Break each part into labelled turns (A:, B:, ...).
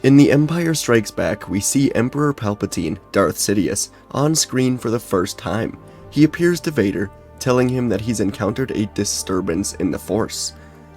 A: In The Empire Strikes Back, we see Emperor Palpatine, Darth Sidious, on screen for the first time. He appears to Vader, telling him that he's encountered a disturbance in the Force.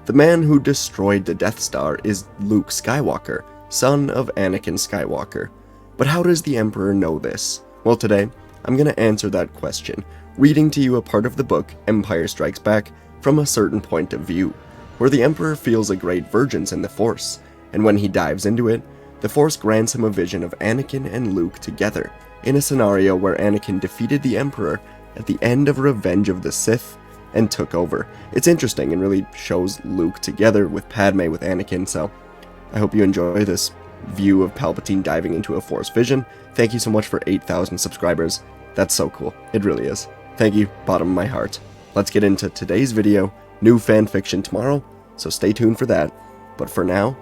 A: The man who destroyed the Death Star is Luke Skywalker, son of Anakin Skywalker. But how does the Emperor know this? Well, today, I'm going to answer that question, reading to you a part of the book, Empire Strikes Back, from a certain point of view, where the Emperor feels a great vergence in the Force, and when he dives into it, the Force grants him a vision of Anakin and Luke together, in a scenario where Anakin defeated the Emperor at the end of Revenge of the Sith and took over. It's interesting and really shows Luke together with Padme with Anakin, so I hope you enjoy this view of Palpatine diving into a Force vision. Thank you so much for 8,000 subscribers. That's so cool. It really is. Thank you, bottom of my heart. Let's get into today's video. New fanfiction tomorrow, so stay tuned for that. But for now,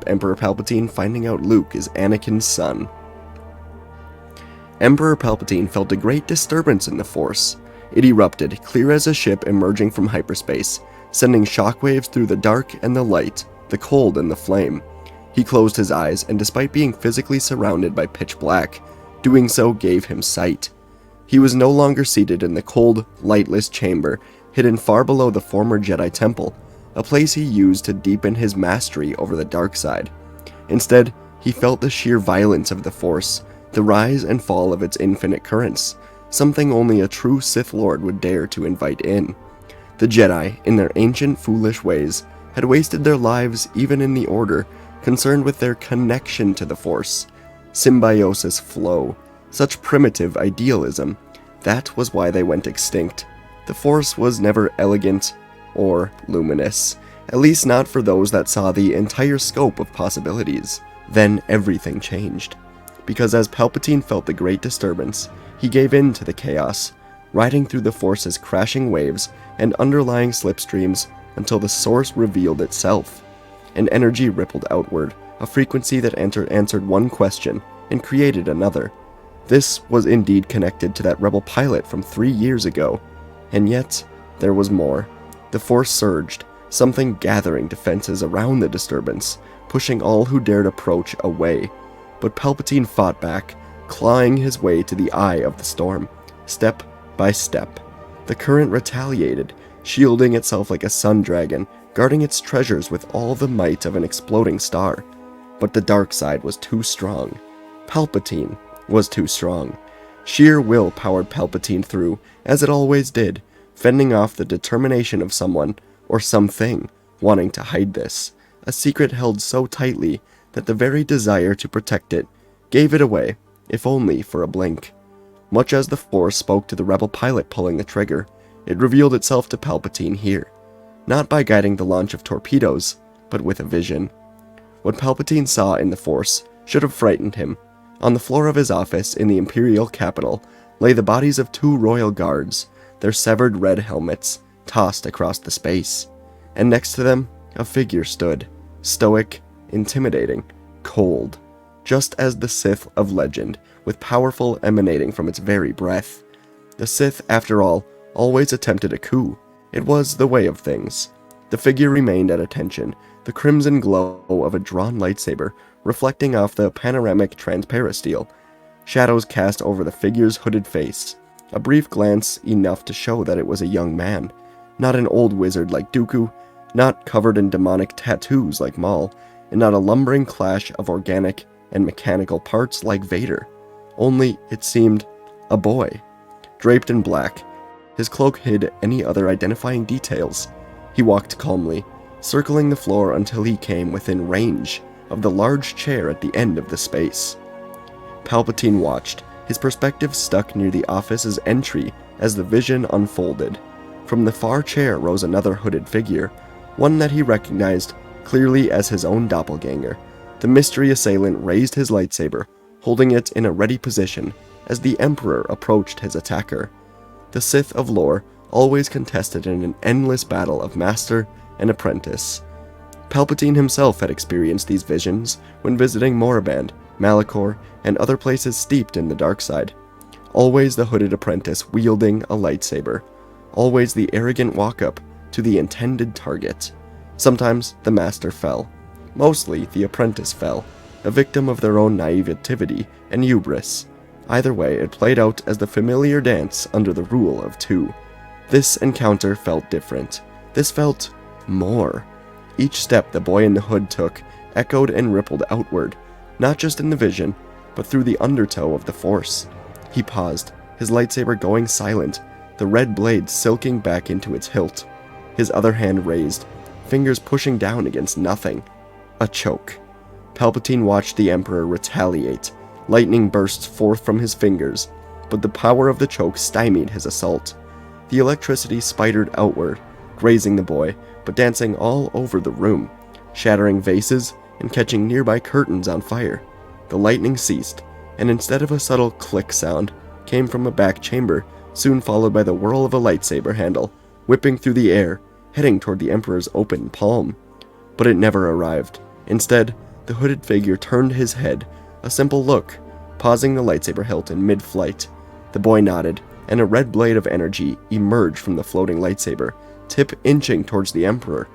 A: Emperor Palpatine finding out Luke is Anakin's son. Emperor Palpatine felt a great disturbance in the Force. It erupted, clear as a ship emerging from hyperspace, sending shockwaves through the dark and the light, the cold and the flame. He closed his eyes, and despite being physically surrounded by pitch black, doing so gave him sight. He was no longer seated in the cold, lightless chamber, hidden far below the former Jedi Temple, a place he used to deepen his mastery over the dark side. Instead, he felt the sheer violence of the Force, the rise and fall of its infinite currents, something only a true Sith Lord would dare to invite in. The Jedi, in their ancient, foolish ways, had wasted their lives even in the Order, concerned with their connection to the Force. Symbiosis flow, such primitive idealism. That was why they went extinct. The Force was never elegant or luminous, at least not for those that saw the entire scope of possibilities. Then everything changed, because as Palpatine felt the great disturbance, he gave in to the chaos, riding through the Force's crashing waves and underlying slipstreams until the source revealed itself. An energy rippled outward, a frequency that answered one question and created another. This was indeed connected to that rebel pilot from 3 years ago, and yet there was more. The Force surged, something gathering defenses around the disturbance, pushing all who dared approach away. But Palpatine fought back, clawing his way to the eye of the storm, step by step. The current retaliated, shielding itself like a sun dragon, guarding its treasures with all the might of an exploding star. But the dark side was too strong. Palpatine was too strong. Sheer will powered Palpatine through, as it always did, fending off the determination of someone, or something, wanting to hide this, a secret held so tightly that the very desire to protect it gave it away, if only for a blink. Much as the Force spoke to the rebel pilot pulling the trigger, it revealed itself to Palpatine here, not by guiding the launch of torpedoes, but with a vision. What Palpatine saw in the Force should have frightened him. On the floor of his office in the Imperial capital lay the bodies of 2 royal guards, their severed red helmets tossed across the space, and next to them a figure stood, stoic, intimidating, cold, just as the Sith of legend, with powerful emanating from its very breath. The Sith, after all, always attempted a coup. It was the way of things. The figure remained at attention, the crimson glow of a drawn lightsaber reflecting off the panoramic transparasteel. Shadows cast over the figure's hooded face, a brief glance enough to show that it was a young man, not an old wizard like Dooku, not covered in demonic tattoos like Maul, and not a lumbering clash of organic and mechanical parts like Vader. Only, it seemed, a boy. Draped in black, his cloak hid any other identifying details. He walked calmly, circling the floor until he came within range of the large chair at the end of the space. Palpatine watched, his perspective stuck near the office's entry as the vision unfolded. From the far chair rose another hooded figure, one that he recognized clearly as his own doppelganger. The mystery assailant raised his lightsaber, holding it in a ready position as the Emperor approached his attacker. The Sith of lore always contested in an endless battle of master and apprentice. Palpatine himself had experienced these visions when visiting Moraband, Malachor, and other places steeped in the dark side. Always the hooded apprentice wielding a lightsaber. Always the arrogant walk-up to the intended target. Sometimes the master fell. Mostly the apprentice fell. a victim of their own naivety and hubris. Either way, it played out as the familiar dance under the rule of two. This encounter felt different. This felt more. Each step the boy in the hood took echoed and rippled outward, not just in the vision, but through the undertow of the Force. He paused, his lightsaber going silent, the red blade silking back into its hilt. His other hand raised, fingers pushing down against nothing. A choke. Palpatine watched the Emperor retaliate. Lightning burst forth from his fingers, but the power of the choke stymied his assault. The electricity spidered outward, grazing the boy, but dancing all over the room, shattering vases and catching nearby curtains on fire. The lightning ceased, and instead of a subtle click sound, came from a back chamber, soon followed by the whirl of a lightsaber handle, whipping through the air, heading toward the Emperor's open palm. But it never arrived. Instead, the hooded figure turned his head, a simple look, pausing the lightsaber hilt in mid-flight. The boy nodded, and a red blade of energy emerged from the floating lightsaber, tip inching towards the Emperor.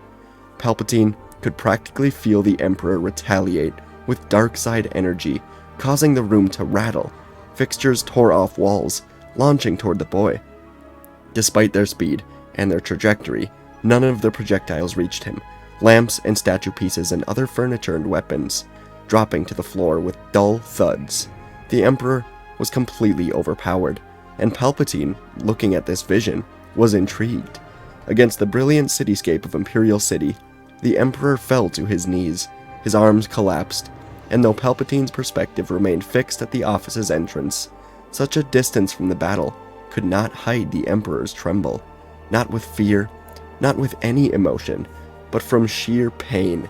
A: Palpatine could practically feel the Emperor retaliate with dark side energy, causing the room to rattle. Fixtures tore off walls, launching toward the boy. Despite their speed and their trajectory, none of the projectiles reached him. Lamps and statue pieces and other furniture and weapons, dropping to the floor with dull thuds. The Emperor was completely overpowered, and Palpatine, looking at this vision, was intrigued. Against the brilliant cityscape of Imperial City, the Emperor fell to his knees, his arms collapsed, and though Palpatine's perspective remained fixed at the office's entrance, such a distance from the battle could not hide the Emperor's tremble. Not with fear, not with any emotion, but from sheer pain.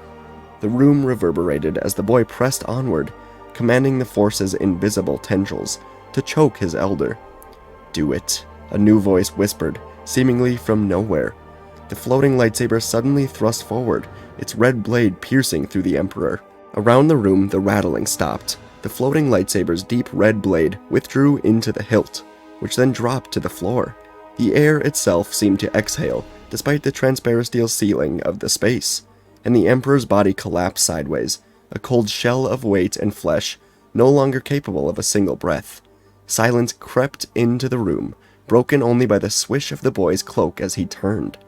A: The room reverberated as the boy pressed onward, commanding the Force's invisible tendrils to choke his elder. "Do it," a new voice whispered, seemingly from nowhere. The floating lightsaber suddenly thrust forward, its red blade piercing through the Emperor. Around the room, the rattling stopped. The floating lightsaber's deep red blade withdrew into the hilt, which then dropped to the floor. The air itself seemed to exhale, despite the transparisteel ceiling of the space, and the Emperor's body collapsed sideways, a cold shell of weight and flesh, no longer capable of a single breath. Silence crept into the room, broken only by the swish of the boy's cloak as he turned.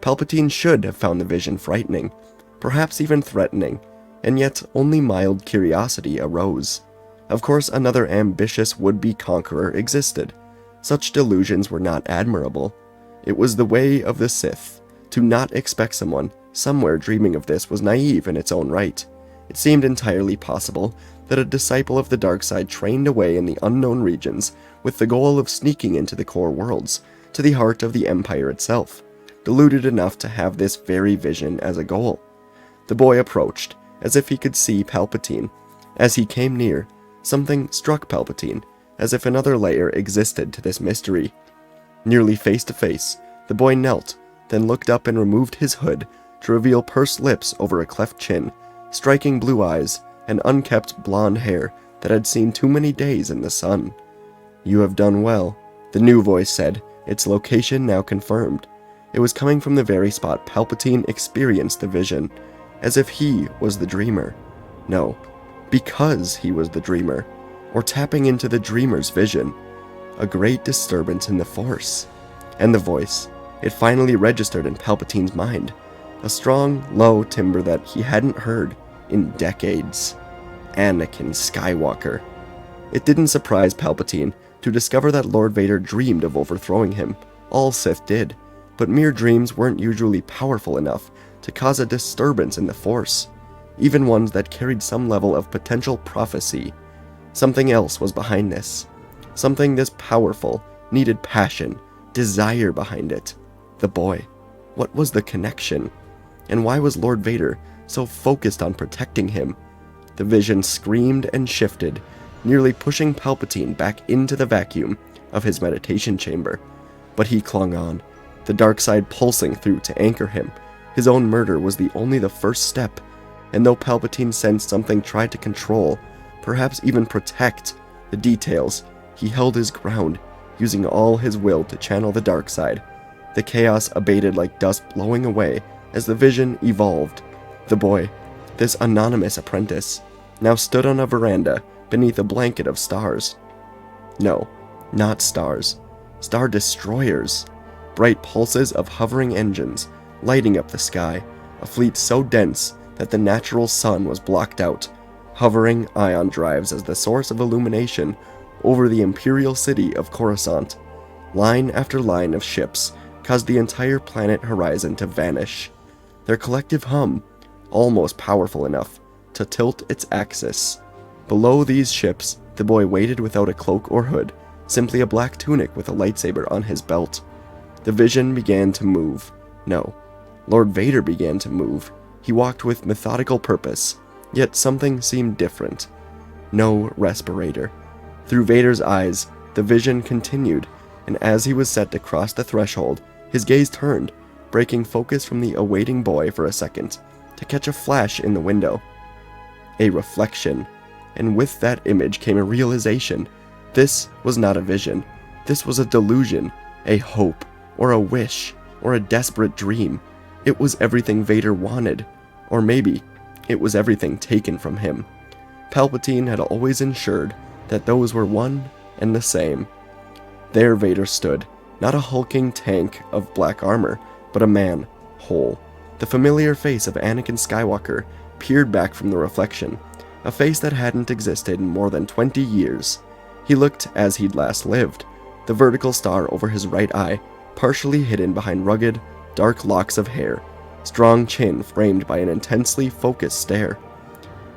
A: Palpatine should have found the vision frightening, perhaps even threatening, and yet only mild curiosity arose. Of course, another ambitious would-be conqueror existed. Such delusions were not admirable. It was the way of the Sith. To not expect someone somewhere dreaming of this was naive in its own right. It seemed entirely possible that a disciple of the dark side trained away in the unknown regions with the goal of sneaking into the core worlds, to the heart of the Empire itself, deluded enough to have this very vision as a goal. The boy approached, as if he could see Palpatine. As he came near, something struck Palpatine, as if another layer existed to this mystery. Nearly face to face, the boy knelt, then looked up and removed his hood to reveal pursed lips over a cleft chin, striking blue eyes, and unkempt blonde hair that had seen too many days in the sun. "You have done well," the new voice said, its location now confirmed. It was coming from the very spot Palpatine experienced the vision, as if he was the dreamer. No, because he was the dreamer, or tapping into the dreamer's vision. A great disturbance in the Force. And the voice, it finally registered in Palpatine's mind. A strong, low timbre that he hadn't heard in decades. Anakin Skywalker. It didn't surprise Palpatine to discover that Lord Vader dreamed of overthrowing him. All Sith did, but mere dreams weren't usually powerful enough to cause a disturbance in the Force, even ones that carried some level of potential prophecy. Something else was behind this. Something this powerful needed passion, desire behind it. The boy. What was the connection? And why was Lord Vader so focused on protecting him? The vision screamed and shifted, nearly pushing Palpatine back into the vacuum of his meditation chamber. But he clung on, the dark side pulsing through to anchor him. His own murder was only the first step, and though Palpatine sensed something tried to control, perhaps even protect, the details, he held his ground, using all his will to channel the dark side. The chaos abated like dust blowing away as the vision evolved. The boy, this anonymous apprentice, now stood on a veranda beneath a blanket of stars. No, not stars. Star destroyers. Bright pulses of hovering engines lighting up the sky, a fleet so dense that the natural sun was blocked out, hovering ion drives as the source of illumination over the imperial city of Coruscant. Line after line of ships caused the entire planet horizon to vanish, their collective hum almost powerful enough to tilt its axis. Below these ships, the boy waited without a cloak or hood, simply a black tunic with a lightsaber on his belt. The vision began to move. No, Lord Vader began to move. He walked with methodical purpose, yet something seemed different. No respirator. Through Vader's eyes, the vision continued, and as he was set to cross the threshold, his gaze turned, breaking focus from the awaiting boy for a second, to catch a flash in the window. A reflection, and with that image came a realization. This was not a vision. This was a delusion, a hope, or a wish, or a desperate dream. It was everything Vader wanted, or maybe it was everything taken from him. Palpatine had always ensured that those were one and the same. There Vader stood, not a hulking tank of black armor, but a man, whole. The familiar face of Anakin Skywalker peered back from the reflection, a face that hadn't existed in more than 20 years. He looked as he'd last lived, the vertical star over his right eye, partially hidden behind rugged, dark locks of hair, strong chin framed by an intensely focused stare.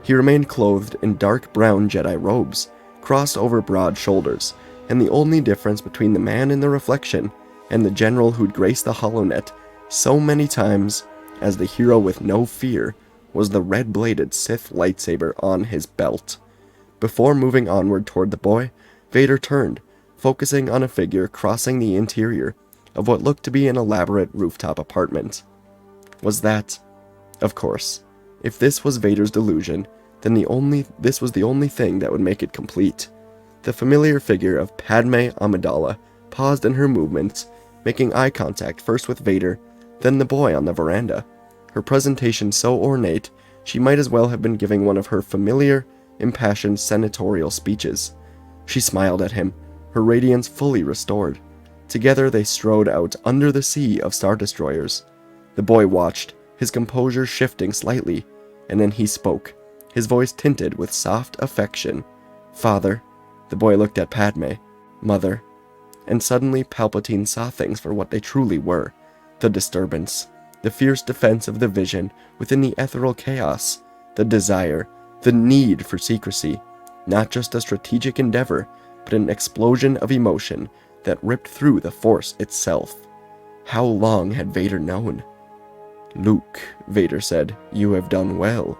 A: He remained clothed in dark brown Jedi robes, crossed over broad shoulders, and the only difference between the man in the reflection and the general who'd graced the HoloNet so many times as the hero with no fear was the red-bladed Sith lightsaber on his belt. Before moving onward toward the boy, Vader turned, focusing on a figure crossing the interior of what looked to be an elaborate rooftop apartment. Was that? Of course. If this was Vader's delusion, then this was the only thing that would make it complete. The familiar figure of Padme Amidala paused in her movements, making eye contact first with Vader, then the boy on the veranda. Her presentation so ornate, she might as well have been giving one of her familiar, impassioned senatorial speeches. She smiled at him, her radiance fully restored. Together they strode out under the sea of star destroyers. The boy watched, his composure shifting slightly, and then he spoke, his voice tinted with soft affection. "Father." The boy looked at Padme. "Mother." And suddenly Palpatine saw things for what they truly were. The disturbance, the fierce defense of the vision within the ethereal chaos, the desire, the need for secrecy, not just a strategic endeavor, but an explosion of emotion that ripped through the Force itself. How long had Vader known? "Luke," Vader said, "you have done well."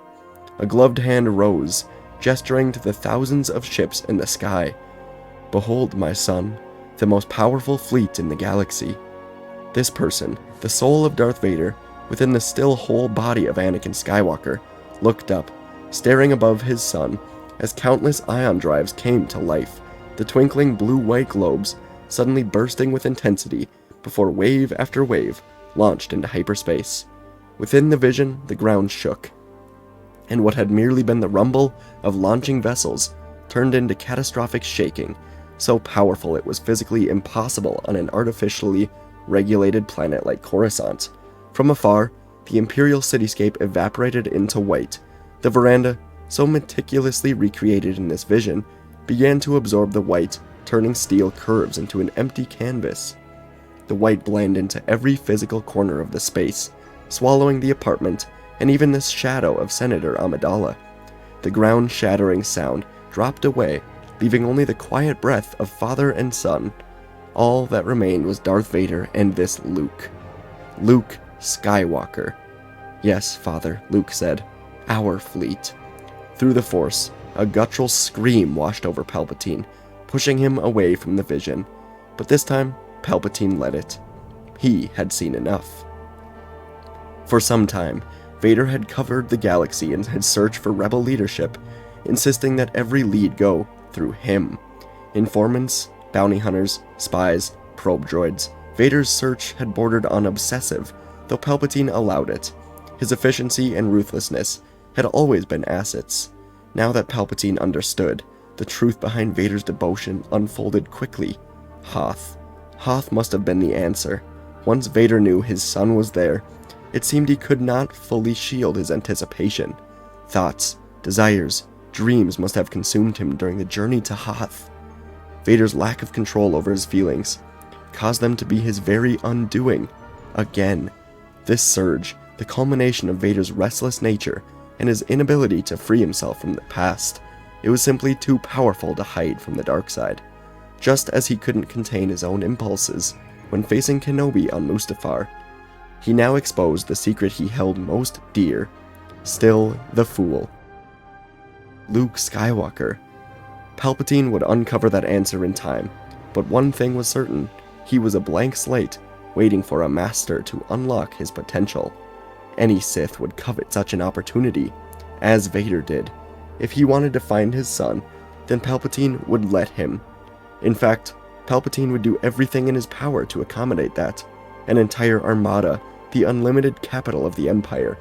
A: A gloved hand rose, gesturing to the thousands of ships in the sky. "Behold, my son, the most powerful fleet in the galaxy." This person, the soul of Darth Vader, within the still whole body of Anakin Skywalker, looked up, staring above his son, as countless ion drives came to life, the twinkling blue-white globes suddenly bursting with intensity before wave after wave launched into hyperspace. Within the vision, the ground shook, and what had merely been the rumble of launching vessels turned into catastrophic shaking, so powerful it was physically impossible on an artificially regulated planet like Coruscant. From afar, the Imperial cityscape evaporated into white. The veranda, so meticulously recreated in this vision, began to absorb the white, turning steel curves into an empty canvas. The white blended into every physical corner of the space, swallowing the apartment and even the shadow of Senator Amidala. The ground-shattering sound dropped away, leaving only the quiet breath of father and son. All that remained was Darth Vader and this Luke. Luke Skywalker. "Yes, Father," Luke said. "Our fleet." Through the Force, a guttural scream washed over Palpatine, pushing him away from the vision. But this time, Palpatine led it. He had seen enough. For some time, Vader had covered the galaxy in his search for rebel leadership, insisting that every lead go through him. Informants, bounty hunters, spies, probe droids. Vader's search had bordered on obsessive, though Palpatine allowed it. His efficiency and ruthlessness had always been assets. Now that Palpatine understood, the truth behind Vader's devotion unfolded quickly. Hoth. Hoth must have been the answer. Once Vader knew his son was there, it seemed he could not fully shield his anticipation. Thoughts, desires, dreams must have consumed him during the journey to Hoth. Vader's lack of control over his feelings caused them to be his very undoing. Again, this surge, the culmination of Vader's restless nature and his inability to free himself from the past, it was simply too powerful to hide from the dark side. Just as he couldn't contain his own impulses when facing Kenobi on Mustafar, he now exposed the secret he held most dear. Still the fool. Luke Skywalker. Palpatine would uncover that answer in time, but one thing was certain: he was a blank slate, waiting for a master to unlock his potential. Any Sith would covet such an opportunity, as Vader did. If he wanted to find his son, then Palpatine would let him. In fact, Palpatine would do everything in his power to accommodate that. An entire armada, the unlimited capital of the Empire.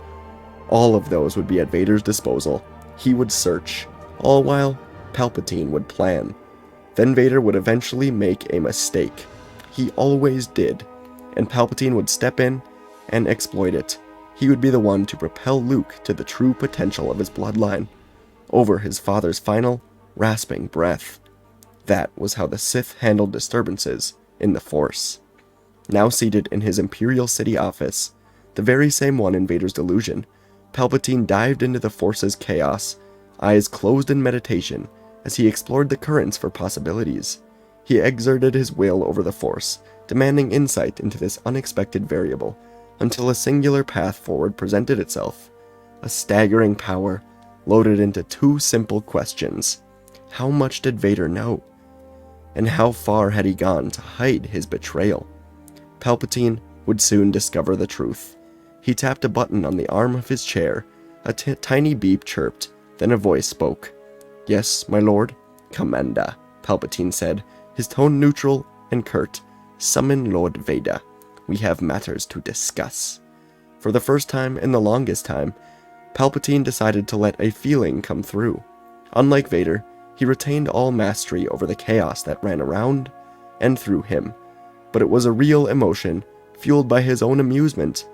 A: All of those would be at Vader's disposal. He would search, all while Palpatine would plan. Then Vader would eventually make a mistake. He always did, and Palpatine would step in and exploit it. He would be the one to propel Luke to the true potential of his bloodline, over his father's final, rasping breath. That was how the Sith handled disturbances in the Force. Now seated in his Imperial City office, the very same one in Vader's delusion, Palpatine dived into the Force's chaos, eyes closed in meditation, as he explored the currents for possibilities. He exerted his will over the Force, demanding insight into this unexpected variable, until a singular path forward presented itself. A staggering power, loaded into two simple questions. How much did Vader know? And how far had he gone to hide his betrayal? Palpatine would soon discover the truth. He tapped a button on the arm of his chair. A tiny beep chirped, then a voice spoke. "Yes, my lord?" "Commander," Palpatine said, his tone neutral and curt. "Summon Lord Vader. We have matters to discuss." For the first time in the longest time, Palpatine decided to let a feeling come through. Unlike Vader, he retained all mastery over the chaos that ran around and through him. But it was a real emotion, fueled by his own amusement,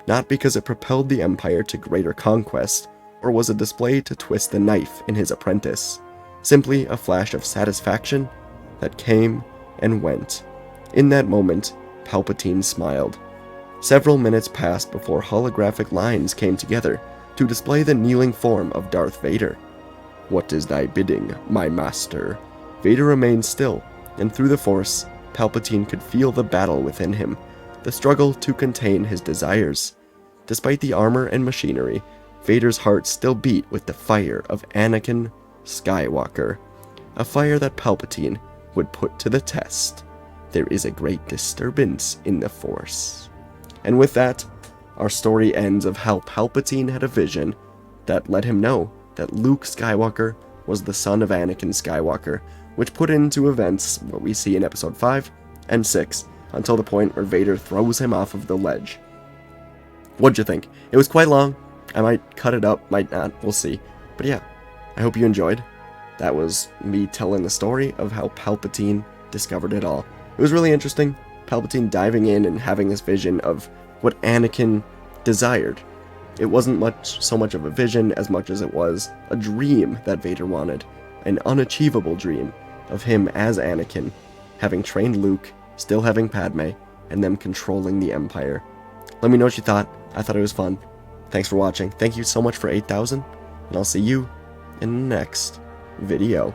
A: not because it propelled the Empire to greater conquest, or was a display to twist the knife in his apprentice. Simply a flash of satisfaction that came and went. In that moment, Palpatine smiled. Several minutes passed before holographic lines came together to display the kneeling form of Darth Vader. "What is thy bidding, my master?" Vader remained still, and through the Force, Palpatine could feel the battle within him, the struggle to contain his desires. Despite the armor and machinery, Vader's heart still beat with the fire of Anakin Skywalker, a fire that Palpatine would put to the test. There is a great disturbance in the Force. And with that, our story ends of how Palpatine had a vision that let him know that Luke Skywalker was the son of Anakin Skywalker, which put into events what we see in Episode 5 and 6, until the point where Vader throws him off of the ledge. What'd you think? It was quite long. I might cut it up, might not, we'll see. But yeah, I hope you enjoyed. That was me telling the story of how Palpatine discovered it all. It was really interesting, Palpatine diving in and having this vision of what Anakin desired. It wasn't so much of a vision as much as it was a dream that Vader wanted, an unachievable dream of him as Anakin, having trained Luke, still having Padme, and them controlling the Empire. Let me know what you thought. I thought it was fun. Thanks for watching. Thank you so much for 8,000, and I'll see you in the next video.